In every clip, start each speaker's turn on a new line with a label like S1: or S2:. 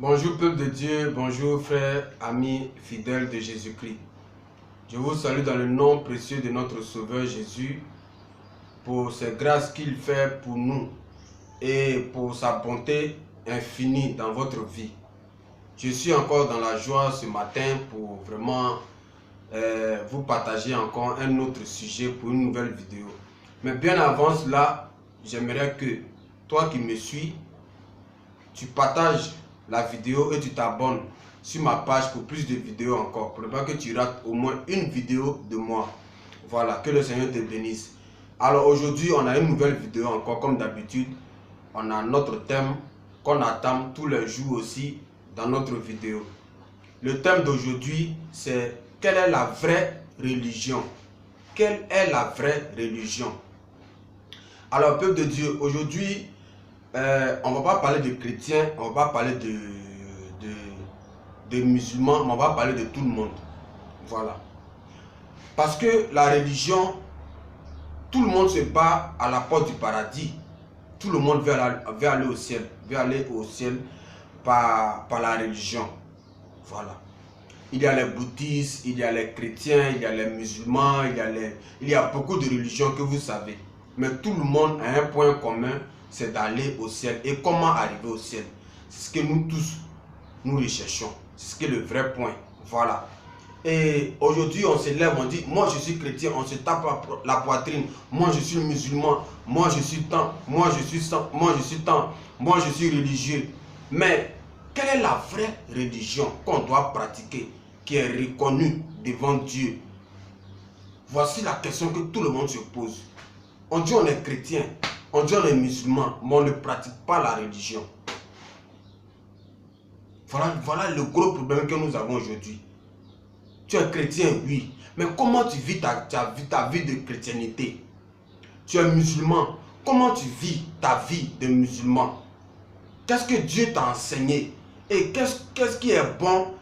S1: Bonjour peuple de Dieu, bonjour frères, amis, fidèles de Jésus-Christ. Je vous salue dans le nom précieux de notre Sauveur Jésus pour ses grâces qu'il fait pour nous et pour sa bonté infinie dans votre vie. Je suis encore dans la joie ce matin pour vraiment vous partager encore un autre sujet pour une nouvelle vidéo. Mais bien avant cela, j'aimerais que toi qui me suis, tu partages la vidéo et tu t'abonnes sur ma page pour plus de vidéos encore, pour ne pas que tu rates au moins une vidéo de moi. Voilà, que le Seigneur te bénisse. Alors aujourd'hui, on a une nouvelle vidéo encore, comme d'habitude. On a notre thème qu'on attend tous les jours aussi dans notre vidéo. Le thème d'aujourd'hui, c'est quelle est la vraie religion? Quelle est la vraie religion? Alors, peuple de Dieu, aujourd'hui, on ne va pas parler de chrétiens, on va pas parler de musulmans, mais on va parler de tout le monde. Voilà. Parce que la religion, tout le monde se bat à la porte du paradis. Tout le monde veut aller au ciel. Veut aller au ciel par la religion. Voilà. Il y a les bouddhistes, il y a les chrétiens, il y a les musulmans, il y a beaucoup de religions que vous savez. Mais tout le monde a un point commun, c'est d'aller au ciel. Et comment arriver au ciel? C'est ce que nous tous, nous recherchons. C'est ce qui est le vrai point. Voilà. Et aujourd'hui, on se lève, on dit, moi je suis chrétien, on se tape la poitrine. Moi je suis musulman, moi je suis tant, moi je suis tant, moi je suis tant, moi je suis religieux. Mais quelle est la vraie religion qu'on doit pratiquer, qui est reconnue devant Dieu? Voici la question que tout le monde se pose. On dit on est chrétien, on dit on est musulman, mais on ne pratique pas la religion. Voilà le gros problème que nous avons aujourd'hui. Tu es chrétien, oui, mais comment tu vis ta vie de chrétienté? Tu es musulman, comment tu vis ta vie de musulman? Qu'est-ce que Dieu t'a enseigné? Et qu'est-ce qui est bon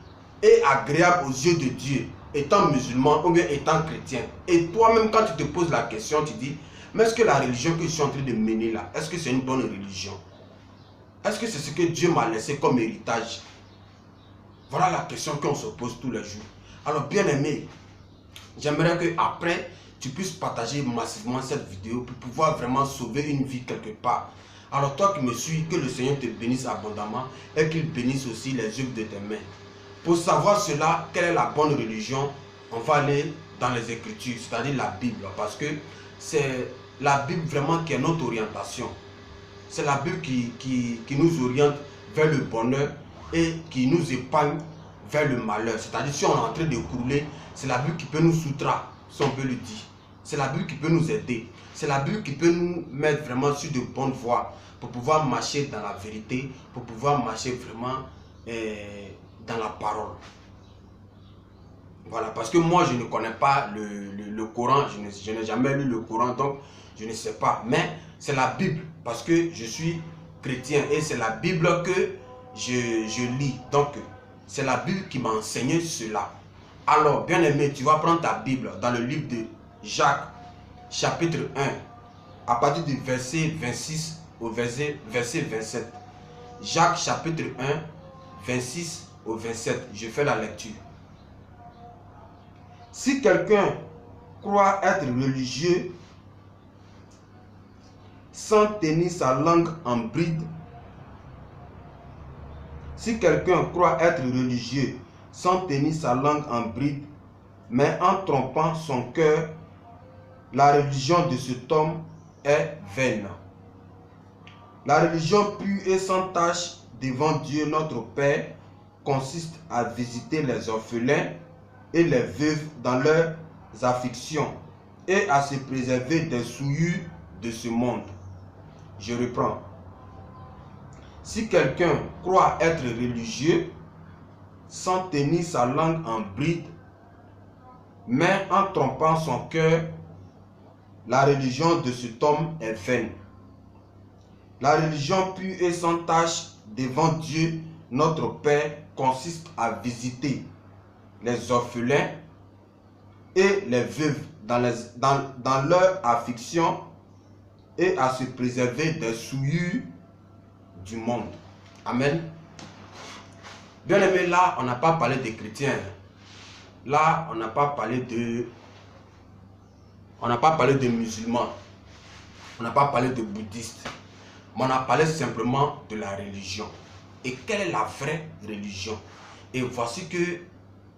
S1: et agréable aux yeux de Dieu, étant musulman ou bien étant chrétien? Et toi-même, quand tu te poses la question, tu dis, mais est-ce que la religion que je suis en train de mener là, est-ce que c'est une bonne religion? Est-ce que c'est ce que Dieu m'a laissé comme héritage? Voilà la question qu'on se pose tous les jours. Alors bien aimé, j'aimerais que après tu puisses partager massivement cette vidéo pour pouvoir vraiment sauver une vie quelque part. Alors toi qui me suis, que le Seigneur te bénisse abondamment et qu'il bénisse aussi les œuvres de tes mains. Pour savoir cela, quelle est la bonne religion, on va aller dans les Écritures, c'est-à-dire la Bible, parce que c'est la Bible vraiment qui est notre orientation. C'est la Bible qui nous oriente vers le bonheur et qui nous épargne vers le malheur. C'est-à-dire si on est en train de couler, c'est la Bible qui peut nous soustraire, si on peut le dire. C'est la Bible qui peut nous aider. C'est la Bible qui peut nous mettre vraiment sur de bonnes voies pour pouvoir marcher dans la vérité, pour pouvoir marcher vraiment dans la parole. Voilà, parce que moi je ne connais pas le Coran, je n'ai jamais lu le Coran, donc je ne sais pas. Mais c'est la Bible, parce que je suis chrétien et c'est la Bible que je lis. Donc c'est la Bible qui m'a enseigné cela. Alors, bien aimé, tu vas prendre ta Bible dans le livre de Jacques, chapitre 1, à partir du verset 26 au verset 27. Jacques, chapitre 1, 26 au 27. Je fais la lecture. Si quelqu'un croit être religieux sans tenir sa langue en bride, si quelqu'un croit être religieux sans tenir sa langue en bride, mais en trompant son cœur, la religion de cet homme est vaine. La religion pure et sans tache devant Dieu notre Père consiste à visiter les orphelins et les veuves dans leurs afflictions et à se préserver des souillures de ce monde. Je reprends. Si quelqu'un croit être religieux sans tenir sa langue en bride, mais en trompant son cœur, la religion de cet homme est vaine. La religion pure et sans tache devant Dieu notre Père consiste à visiter les orphelins et les veuves dans leur affliction et à se préserver des souillures du monde. Amen. Bien aimé, là, on n'a pas parlé des chrétiens. Là, on n'a pas parlé de... On n'a pas parlé de musulmans. On n'a pas parlé de bouddhistes. Mais on a parlé simplement de la religion. Et quelle est la vraie religion? Et voici que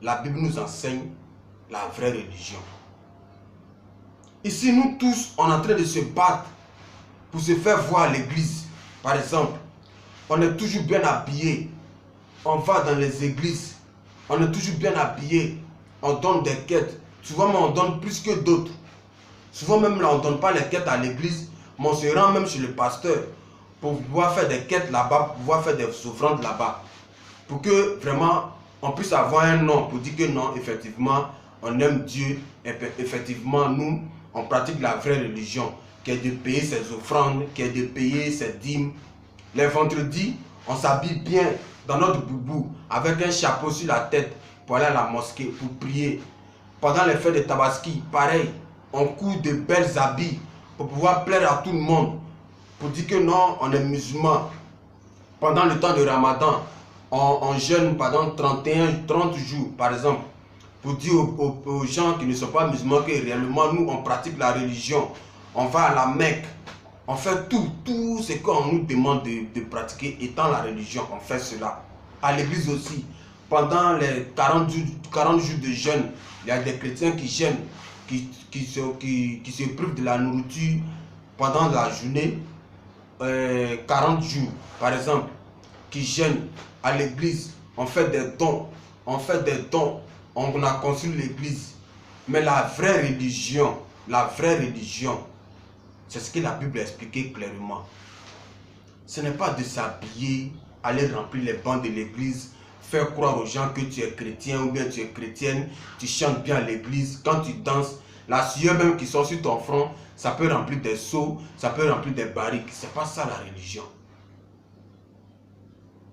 S1: la Bible nous enseigne la vraie religion. Ici, nous tous, on est en train de se battre pour se faire voir à l'église. Par exemple, on est toujours bien habillé. On va dans les églises. On est toujours bien habillé. On donne des quêtes. Souvent, on donne plus que d'autres. Souvent, même là, on ne donne pas les quêtes à l'église. Mais on se rend même chez le pasteur pour pouvoir faire des quêtes là-bas, pour pouvoir faire des offrandes là-bas. Pour que vraiment, on puisse avoir un nom pour dire que non, effectivement, on aime Dieu. Et effectivement, nous, on pratique la vraie religion, qui est de payer ses offrandes, qui est de payer ses dîmes. Les vendredis, on s'habille bien dans notre boubou, avec un chapeau sur la tête pour aller à la mosquée, pour prier. Pendant les fêtes de Tabaski, pareil, on coud de belles habits pour pouvoir plaire à tout le monde, pour dire que non, on est musulman. Pendant le temps de Ramadan, on jeûne pendant 30 jours, par exemple, pour dire aux gens qui ne sont pas musulmans que réellement nous, on pratique la religion. On va à la Mecque, on fait tout ce qu'on nous demande de pratiquer étant la religion, on fait cela. À l'église aussi, pendant les 40 jours de jeûne, il y a des chrétiens qui jeûnent, qui se privent de la nourriture pendant la journée, 40 jours, par exemple, qui jeûnent à l'église, on fait des dons, on a construit l'église. Mais la vraie religion, c'est ce que la Bible a expliqué clairement. Ce n'est pas de s'habiller, aller remplir les bancs de l'église, faire croire aux gens que tu es chrétien ou bien tu es chrétienne, tu chantes bien à l'église, quand tu danses, la sueur même qui sort sur ton front, ça peut remplir des seaux, ça peut remplir des barriques. Ce n'est pas ça la religion.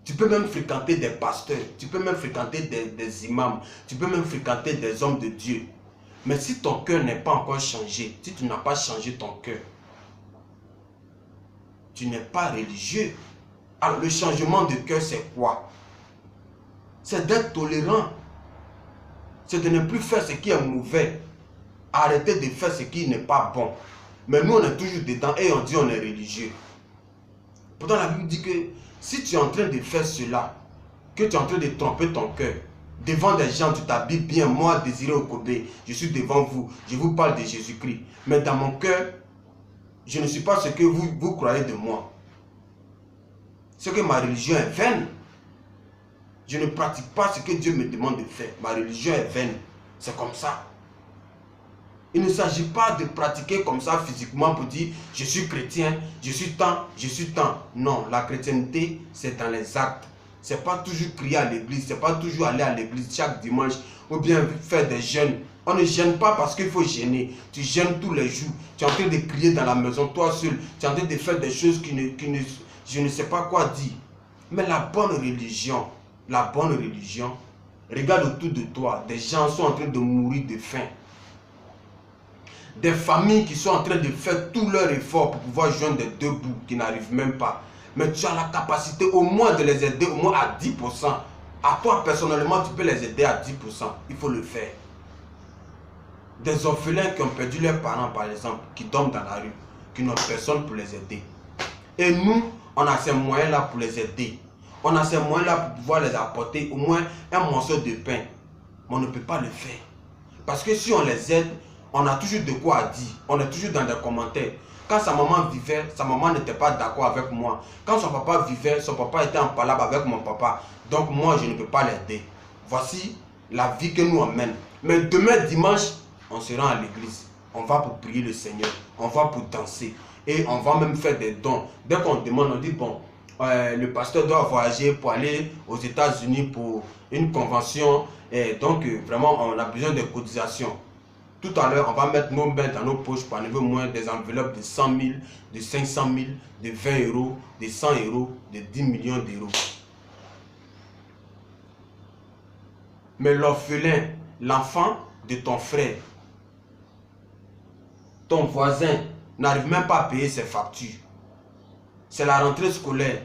S1: Tu peux même fréquenter des pasteurs, tu peux même fréquenter des imams, tu peux même fréquenter des hommes de Dieu. Mais si ton cœur n'est pas encore changé, si tu n'as pas changé ton cœur, tu n'es pas religieux. Alors le changement de cœur, c'est quoi? C'est d'être tolérant. C'est de ne plus faire ce qui est mauvais. Arrêter de faire ce qui n'est pas bon. Mais nous, on est toujours dedans et on dit on est religieux. Pourtant, la Bible dit que si tu es en train de faire cela, que tu es en train de tromper ton cœur, devant des gens, tu t'habilles bien, moi, Désiré Okobe, je suis devant vous, je vous parle de Jésus-Christ. Mais dans mon cœur, je ne suis pas ce que vous croyez de moi. C'est que ma religion est vaine. Je ne pratique pas ce que Dieu me demande de faire. Ma religion est vaine. C'est comme ça. Il ne s'agit pas de pratiquer comme ça physiquement pour dire je suis chrétien, je suis tant, je suis tant. Non, la chrétienté, c'est dans les actes. C'est pas toujours crier à l'église, c'est pas toujours aller à l'église chaque dimanche ou bien faire des jeûnes. On ne jeûne pas parce qu'il faut jeûner. Tu jeûnes tous les jours. Tu es en train de crier dans la maison, toi seul. Tu es en train de faire des choses je ne sais pas quoi dire. Mais la bonne religion, regarde autour de toi. Des gens sont en train de mourir de faim. Des familles qui sont en train de faire tout leur effort pour pouvoir joindre des deux bouts qui n'arrivent même pas. Mais tu as la capacité au moins de les aider au moins à 10%. À toi personnellement, tu peux les aider à 10%. Il faut le faire. Des orphelins qui ont perdu leurs parents par exemple, qui dorment dans la rue, qui n'ont personne pour les aider. Et nous, on a ces moyens-là pour les aider. On a ces moyens-là pour pouvoir les apporter au moins un morceau de pain. Mais on ne peut pas le faire. Parce que si on les aide, on a toujours de quoi dire. On est toujours dans des commentaires. Quand sa maman vivait, sa maman n'était pas d'accord avec moi. Quand son papa vivait, son papa était en palabre avec mon papa. Donc moi, je ne peux pas l'aider. Voici la vie que nous on mène. Mais demain dimanche, on se rend à l'église. On va pour prier le Seigneur. On va pour danser. Et on va même faire des dons. Dès qu'on demande, on dit bon, le pasteur doit voyager pour aller aux États-Unis pour une convention. Et donc vraiment, on a besoin de cotisations. Tout à l'heure, on va mettre nos mains dans nos poches pour enlever au moins des enveloppes de 100 000, de 500 000, de 20 euros, de 100 euros, de 10 millions d'euros. Mais l'orphelin, l'enfant de ton frère, ton voisin, n'arrive même pas à payer ses factures. C'est la rentrée scolaire.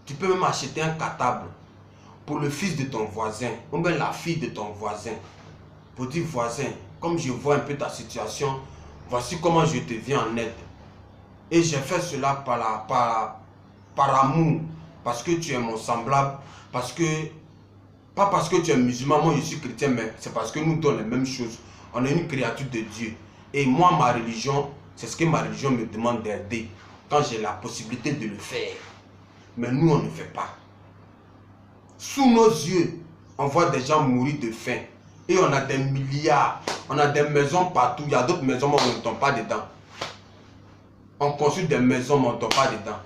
S1: Tu peux même acheter un cartable pour le fils de ton voisin, ou bien la fille de ton voisin, pour dire voisin, comme je vois un peu ta situation, voici comment je te viens en aide. Et j'ai fait cela par amour, parce que tu es mon semblable, parce que, pas parce que tu es musulman, moi je suis chrétien, mais c'est parce que nous donnons les mêmes choses. On est une créature de Dieu. Et moi, ma religion, c'est ce que ma religion me demande d'aider, quand j'ai la possibilité de le faire. Mais nous, on ne fait pas. Sous nos yeux, on voit des gens mourir de faim. Et on a des milliards, on a des maisons partout. Il y a d'autres maisons, mais on ne tombe pas dedans. On construit des maisons, mais on ne tombe pas dedans.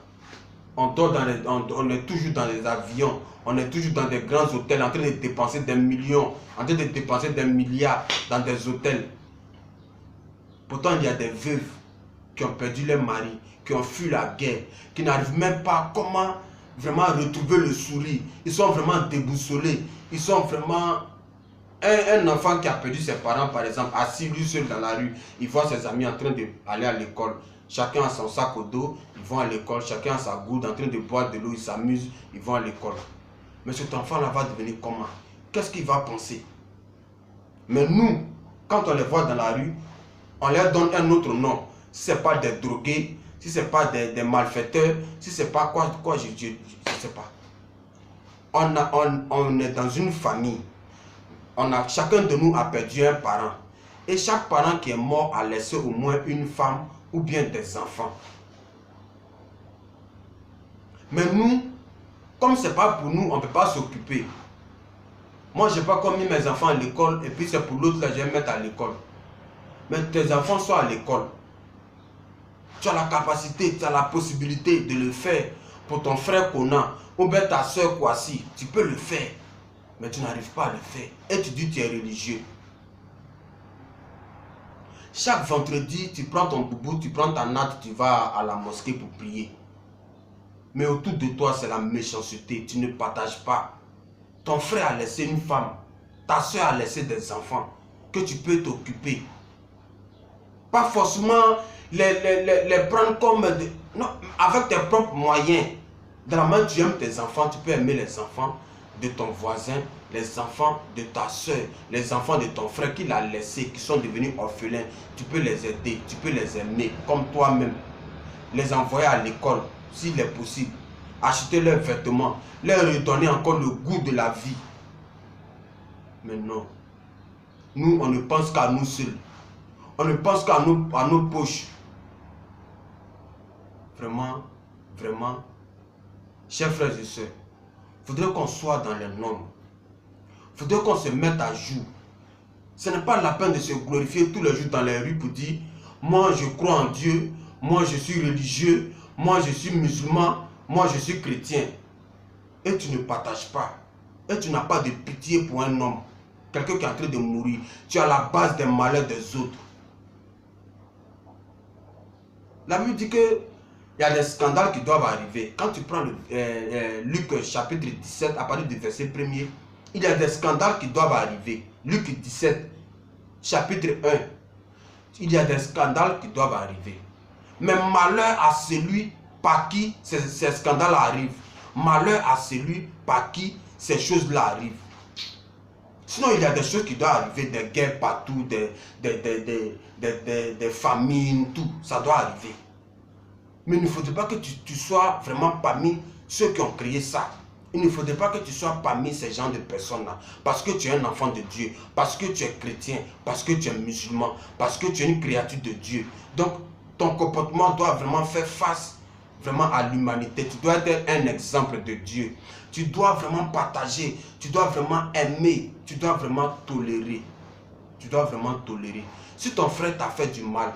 S1: On est toujours dans les avions, on est toujours dans des grands hôtels, en train de dépenser des millions, en train de dépenser des milliards dans des hôtels. Pourtant, il y a des veuves qui ont perdu leur mari, qui ont fui la guerre, qui n'arrivent même pas à comment vraiment retrouver le sourire. Ils sont vraiment déboussolés. Ils sont vraiment... Un enfant qui a perdu ses parents, par exemple, assis lui seul dans la rue, il voit ses amis en train d'aller à l'école. Chacun a son sac au dos, ils vont à l'école. Chacun a sa gourde en train de boire de l'eau, ils s'amusent, ils vont à l'école. Mais cet enfant-là va devenir comment? Qu'est-ce qu'il va penser? Mais nous, quand on les voit dans la rue, on leur donne un autre nom. Si ce n'est pas des drogués, si ce n'est pas des malfaiteurs, si ce n'est pas quoi je ne sais pas. On est dans une famille. Chacun de nous a perdu un parent. Et chaque parent qui est mort a laissé au moins une femme ou bien des enfants. Mais nous, comme ce n'est pas pour nous, on ne peut pas s'occuper. Moi, je n'ai pas commis mes enfants à l'école et puis c'est pour l'autre là, je vais mettre à l'école. Mais tes enfants sont à l'école. Tu as la capacité, tu as la possibilité de le faire pour ton frère Conan ou bien ta soeur Kwasi. Tu peux le faire. Mais tu n'arrives pas à le faire. Et tu dis que tu es religieux. Chaque vendredi, tu prends ton boubou, tu prends ta natte, tu vas à la mosquée pour prier. Mais autour de toi, c'est la méchanceté. Tu ne partages pas. Ton frère a laissé une femme. Ta soeur a laissé des enfants que tu peux t'occuper. Pas forcément les prendre comme... Non, avec tes propres moyens. Dans la main, tu aimes tes enfants, tu peux aimer les enfants de ton voisin, les enfants de ta soeur, les enfants de ton frère qui l'a laissé, qui sont devenus orphelins. Tu peux les aider, tu peux les aimer comme toi-même. Les envoyer à l'école, s'il est possible. Acheter leurs vêtements, leur redonner encore le goût de la vie. Mais non. Nous, on ne pense qu'à nous seuls. On ne pense qu'à nos poches. Vraiment, vraiment, chers frères et sœurs, il faudrait qu'on soit dans les normes. Il faudrait qu'on se mette à jour. Ce n'est pas la peine de se glorifier tous les jours dans les rues pour dire « Moi, je crois en Dieu. Moi, je suis religieux. Moi, je suis musulman. Moi, je suis chrétien. » Et tu ne partages pas. Et tu n'as pas de pitié pour un homme. Quelqu'un qui est en train de mourir. Tu es à la base des malheurs des autres. La Bible dit que il y a des scandales qui doivent arriver. Quand tu prends Luc chapitre 17, à partir du verset 1er, il y a des scandales qui doivent arriver. Luc 17, chapitre 1, il y a des scandales qui doivent arriver. Mais malheur à celui par qui ces scandales arrivent. Malheur à celui par qui ces choses-là arrivent. Sinon, il y a des choses qui doivent arriver, des guerres partout, des famines, tout. Ça doit arriver. Mais il ne faudrait pas que tu sois vraiment parmi ceux qui ont créé ça. Il ne faudrait pas que tu sois parmi ces gens de personnes-là. Parce que tu es un enfant de Dieu. Parce que tu es chrétien. Parce que tu es musulman. Parce que tu es une créature de Dieu. Donc, ton comportement doit vraiment faire face vraiment à l'humanité. Tu dois être un exemple de Dieu. Tu dois vraiment partager. Tu dois vraiment aimer. Tu dois vraiment tolérer. Tu dois vraiment tolérer. Si ton frère t'a fait du mal,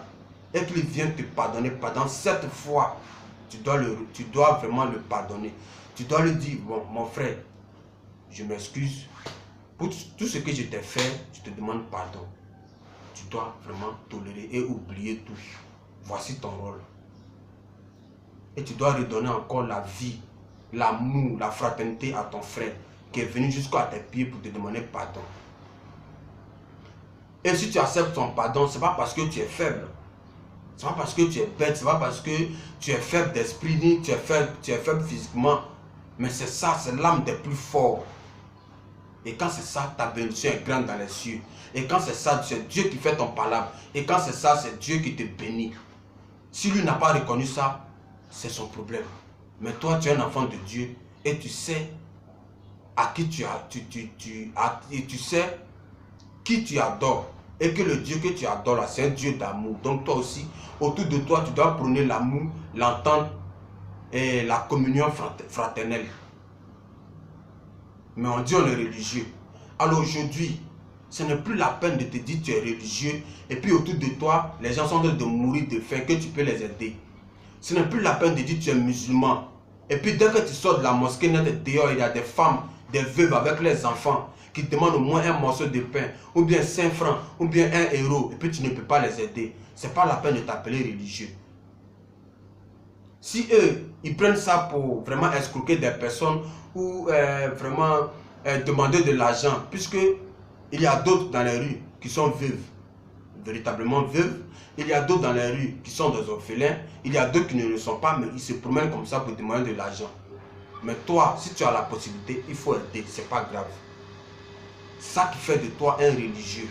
S1: et qu'il vient te pardonner pendant 7 fois, tu dois vraiment le pardonner. Tu dois lui dire, bon, mon frère, je m'excuse. Pour tout ce que je t'ai fait, je te demande pardon. Tu dois vraiment tolérer et oublier tout. Voici ton rôle. Et tu dois redonner encore la vie, l'amour, la fraternité à ton frère qui est venu jusqu'à tes pieds pour te demander pardon. Et si tu acceptes ton pardon, ce n'est pas parce que tu es faible. Ce n'est pas parce que tu es bête, ce n'est pas parce que tu es faible d'esprit, ni tu es faible physiquement. Mais c'est ça, c'est l'âme des plus forts. Et quand c'est ça, ta bénédiction est grande dans les cieux. Et quand c'est ça, c'est Dieu qui fait ton palabre. Et quand c'est ça, c'est Dieu qui te bénit. Si lui n'a pas reconnu ça, c'est son problème. Mais toi, tu es un enfant de Dieu et tu sais à qui tu sais qui tu adores. Et que le Dieu que tu adores là, c'est un Dieu d'amour. Donc toi aussi, autour de toi, tu dois prôner l'amour, l'entente et la communion fraternelle. Mais on dit on est religieux. Alors aujourd'hui, ce n'est plus la peine de te dire que tu es religieux et puis autour de toi, les gens sont en train de mourir de faim, que tu peux les aider. Ce n'est plus la peine de dire que tu es musulman. Et puis dès que tu sors de la mosquée, dehors, il y a des femmes, des veuves avec les enfants qui demandent au moins un morceau de pain, ou bien 5 francs, ou bien 1 €, et puis tu ne peux pas les aider. Ce n'est pas la peine de t'appeler religieux. Si eux, ils prennent ça pour vraiment escroquer des personnes ou vraiment demander de l'argent, puisque il y a d'autres dans les rues qui sont veuves, véritablement veuves, il y a d'autres dans les rues qui sont des orphelins, il y a d'autres qui ne le sont pas, mais ils se promènent comme ça pour demander de l'argent. Mais toi, si tu as la possibilité, il faut aider, c'est pas grave. C'est ça qui fait de toi un religieux.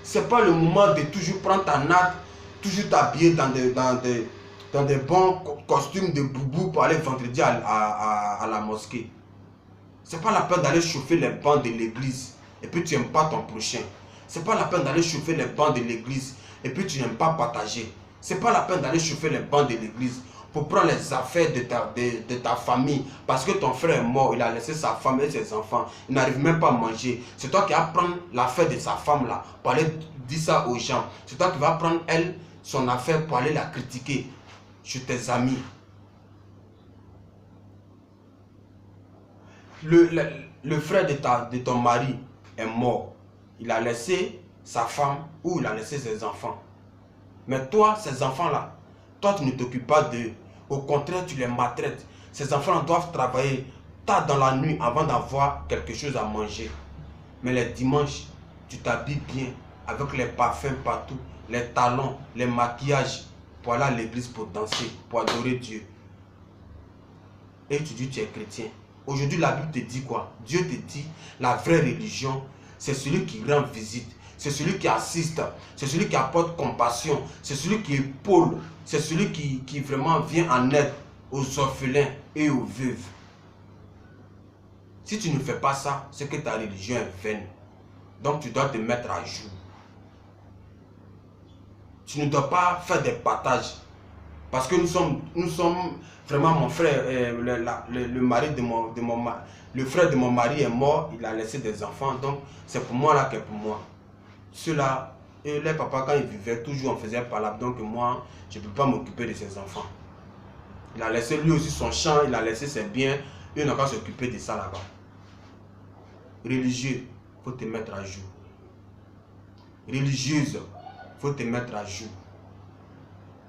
S1: C'est pas le moment de toujours prendre ta natte, toujours t'habiller dans des bons costumes de boubou pour aller vendredi à la mosquée. C'est pas la peine d'aller chauffer les bancs de l'église et puis tu n'aimes pas ton prochain. C'est pas la peine d'aller chauffer les bancs de l'église et puis tu n'aimes pas partager. C'est pas la peine d'aller chauffer les bancs de l'église pour prendre les affaires de ta famille. Parce que ton frère est mort, il a laissé sa femme et ses enfants. Il n'arrive même pas à manger. C'est toi qui vas prendre l'affaire de sa femme là pour aller dire ça aux gens. C'est toi qui vas prendre elle, son affaire pour aller la critiquer chez tes amis. Le frère de ton mari est mort. Il a laissé sa femme ou il a laissé ses enfants. Mais toi, ces enfants-là, toi tu ne t'occupes pas d'eux. Au contraire, tu les maltraites. Ces enfants doivent travailler tard dans la nuit avant d'avoir quelque chose à manger. Mais les dimanches, tu t'habilles bien avec les parfums partout, les talons, les maquillages pour aller à l'église pour danser, pour adorer Dieu. Et tu dis que tu es chrétien. Aujourd'hui, la Bible te dit quoi? Dieu te dit, la vraie religion, c'est celui qui rend visite. C'est celui qui assiste, c'est celui qui apporte compassion, c'est celui qui épaule, c'est celui qui vraiment vient en aide aux orphelins et aux veuves. Si tu ne fais pas ça, c'est que ta religion est vaine. Donc tu dois te mettre à jour. Tu ne dois pas faire des partages. Parce que nous sommes vraiment, mon frère, le mari le frère de mon mari est mort, il a laissé des enfants, donc c'est pour moi là que pour moi. Ceux-là, et les papas quand ils vivaient, toujours on faisait palabre, donc moi, je ne peux pas m'occuper de ses enfants. Il a laissé lui aussi son champ, il a laissé ses biens, il n'a qu'à s'occuper de ça là-bas. Religieux, il faut te mettre à jour. Religieuse, il faut te mettre à jour.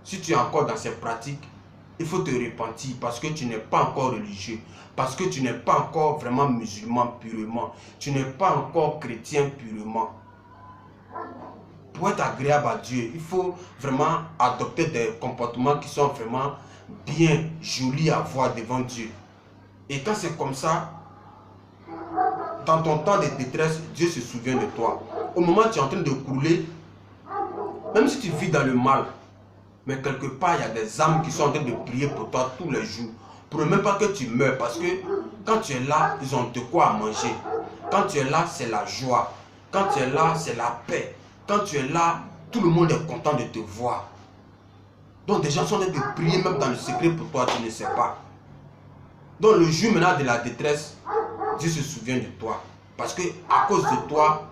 S1: Si tu es encore dans ces pratiques, il faut te repentir parce que tu n'es pas encore religieux, parce que tu n'es pas encore vraiment musulman purement, tu n'es pas encore chrétien purement. Pour être agréable à Dieu, il faut vraiment adopter des comportements qui sont vraiment bien jolis à voir devant Dieu. Et quand c'est comme ça, dans ton temps de détresse, Dieu se souvient de toi. Au moment où tu es en train de couler, même si tu vis dans le mal, mais quelque part, il y a des âmes qui sont en train de prier pour toi tous les jours. Pour ne même pas que tu meurs, parce que quand tu es là, ils ont de quoi à manger. Quand tu es là, c'est la joie. Quand tu es là, c'est la paix. Quand tu es là, tout le monde est content de te voir. Donc des gens sont en train de prier même dans le secret pour toi, tu ne sais pas. Donc le jour maintenant de la détresse, Dieu se souvient de toi. Parce que à cause de toi,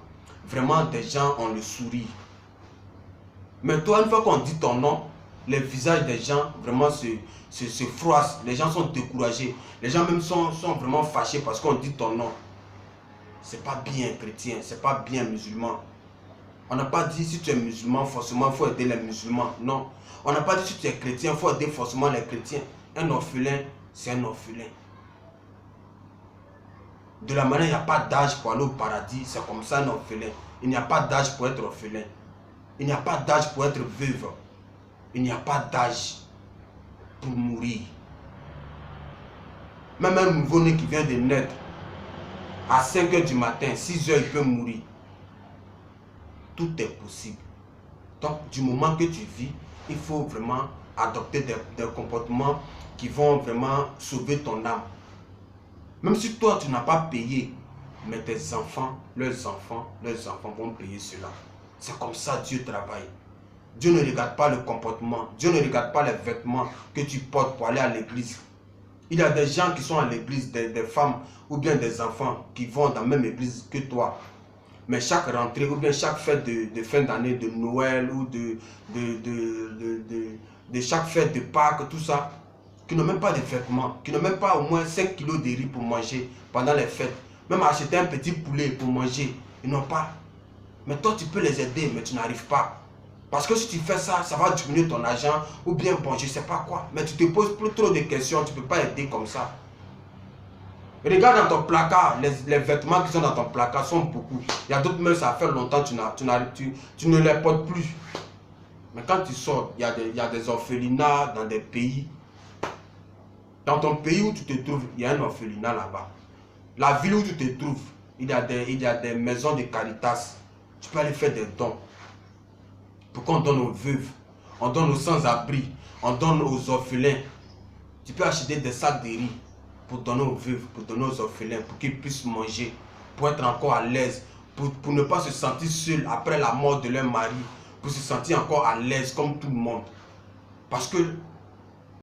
S1: vraiment des gens ont le sourire. Mais toi, une fois qu'on dit ton nom, les visages des gens vraiment se froissent. Les gens sont découragés. Les gens même sont vraiment fâchés parce qu'on dit ton nom. C'est pas bien chrétien, c'est pas bien musulman. On n'a pas dit si tu es musulman, forcément il faut aider les musulmans. Non. On n'a pas dit si tu es chrétien, il faut aider forcément les chrétiens. Un orphelin, c'est un orphelin. De la manière, il n'y a pas d'âge pour aller au paradis, c'est comme ça un orphelin. Il n'y a pas d'âge pour être orphelin. Il n'y a pas d'âge pour être veuve. Il n'y a pas d'âge pour mourir. Même un nouveau-né qui vient de naître, À 5 h du matin, 6 h, il peut mourir. Tout est possible. Donc, du moment que tu vis, il faut vraiment adopter des comportements qui vont vraiment sauver ton âme. Même si toi, tu n'as pas payé, mais tes enfants, leurs enfants vont payer cela. C'est comme ça Dieu travaille. Dieu ne regarde pas le comportement. Dieu ne regarde pas les vêtements que tu portes pour aller à l'église. Il y a des gens qui sont à l'église, des femmes ou bien des enfants qui vont dans la même église que toi. Mais chaque rentrée ou bien chaque fête de fin d'année, de Noël ou de chaque fête de Pâques, tout ça, qui n'ont même pas de vêtements, qui n'ont même pas au moins 5 kilos de riz pour manger pendant les fêtes. Même acheter un petit poulet pour manger, ils n'ont pas. Mais toi, tu peux les aider, mais tu n'arrives pas. Parce que si tu fais ça, ça va diminuer ton argent ou bien bon, je ne sais pas quoi. Mais tu te poses plus trop de questions, tu ne peux pas aider comme ça. Regarde dans ton placard, les vêtements qui sont dans ton placard sont beaucoup. Il y a d'autres même, ça fait longtemps que tu ne les portes plus. Mais quand tu sors, il y a des orphelinats dans des pays. Dans ton pays où tu te trouves, il y a un orphelinat là-bas. La ville où tu te trouves, il y a des maisons de Caritas. Tu peux aller faire des dons. Pour qu'on donne aux veuves, on donne aux sans-abri, on donne aux orphelins. Tu peux acheter des sacs de riz pour donner aux veuves, pour donner aux orphelins, pour qu'ils puissent manger, pour être encore à l'aise, pour ne pas se sentir seul après la mort de leur mari, pour se sentir encore à l'aise comme tout le monde. Parce que